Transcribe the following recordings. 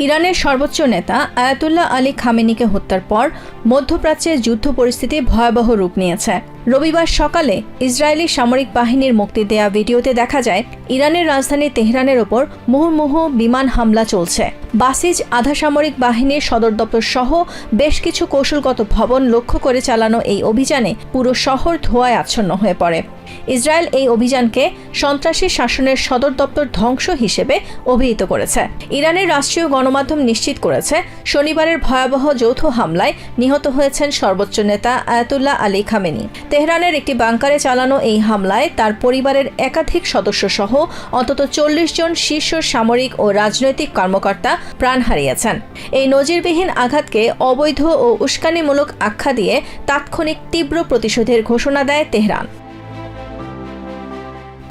ইরানের সর্বোচ্চ নেতা আয়াতুল্লাহ আলী খামেনিকে হত্যার পর মধ্যপ্রাচ্যের যুদ্ধ পরিস্থিতি ভয়াবহ রূপ নিয়েছে। রবিবার সকালে ইসরায়েলি সামরিক বাহিনীর মুক্তি দেয়া ভিডিওতে দেখা যায় ইরানের রাজধানী তেহরানের ওপর মুহুর্মুহু বিমান হামলা চলছে। বাসিজ আধা সামরিক বাহিনীর সদর দপ্তর সহ বেশ কিছু কৌশলগত ভবন লক্ষ্য করে চালানো এই অভিযানে পুরো শহর ধোঁয়ায় আচ্ছন্ন হয়ে পড়ে। ইসরায়েল এই অভিযানকে সন্ত্রাসী শাসনের সদর দপ্তর ধ্বংস হিসেবে অভিহিত করেছে। ইরানের রাষ্ট্রীয় গণমাধ্যম নিশ্চিত করেছে শনিবারের ভয়াবহ যৌথ হামলায় নিহত হয়েছেন সর্বোচ্চ নেতা আয়াতুল্লাহ আলী খামেনি। তেহরানের একটি বাংকারে চালানো এই হামলায় তার পরিবারের একাধিক সদস্য সহ অন্তত 40 জন শীর্ষ সামরিক ও রাজনৈতিক কর্মকর্তা প্রাণ হারিয়েছেন। এই নজিরবিহীন আঘাতকে অবৈধ ও উস্কানিমূলক আখ্যা দিয়ে তাৎক্ষণিক তীব্র প্রতিশোধের ঘোষণা দেয় তেহরান।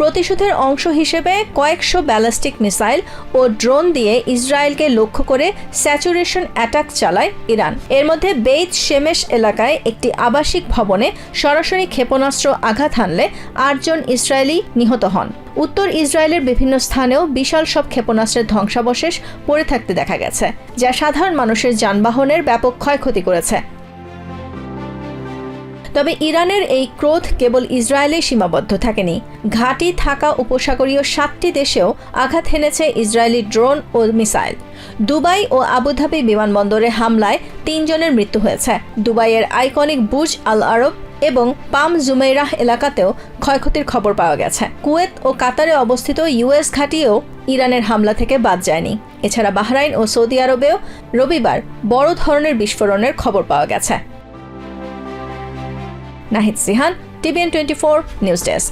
প্রতিশোধের অংশ হিসেবে কয়েকশো ব্যালিস্টিক মিসাইল ও ড্রোন দিয়ে ইসরায়েলকে লক্ষ্য করে স্যাচুরেশন অ্যাটাক চালায় ইরান। এর মধ্যে বেইত শেমেশ এলাকায় একটি আবাসিক ভবনে সরাসরি ক্ষেপণাস্ত্র আঘাত হানলে 8 জন ইসরায়েলি নিহত হন। উত্তর ইসরায়েলের বিভিন্ন স্থানেও বিশাল সব ক্ষেপণাস্ত্রের ধ্বংসাবশেষ পড়ে থাকতে দেখা গেছে, যা সাধারণ মানুষের যানবাহনের ব্যাপক ক্ষয়ক্ষতি করেছে। তবে ইরানের এই ক্রোধ কেবল ইসরায়েলে সীমাবদ্ধ থাকেনি। ঘাঁটি থাকা উপসাগরীয় 7টি দেশেও আঘাত হেনেছে ইসরায়েলি ড্রোন ও মিসাইল। দুবাই ও আবুধাবি বিমানবন্দরে হামলায় 3 জনের মৃত্যু হয়েছে। দুবাইয়ের আইকনিক বুর্জ আল আরব এবং পাম জুমেইরাহ এলাকাতেও ক্ষয়ক্ষতির খবর পাওয়া গেছে। কুয়েত ও কাতারে অবস্থিত ইউএস ঘাঁটিও ইরানের হামলা থেকে বাদ যায়নি। এছাড়া বাহরাইন ও সৌদি আরবেও রবিবার বড় ধরনের বিস্ফোরণের খবর পাওয়া গেছে। Nahid Sihan, TVN24 news desk.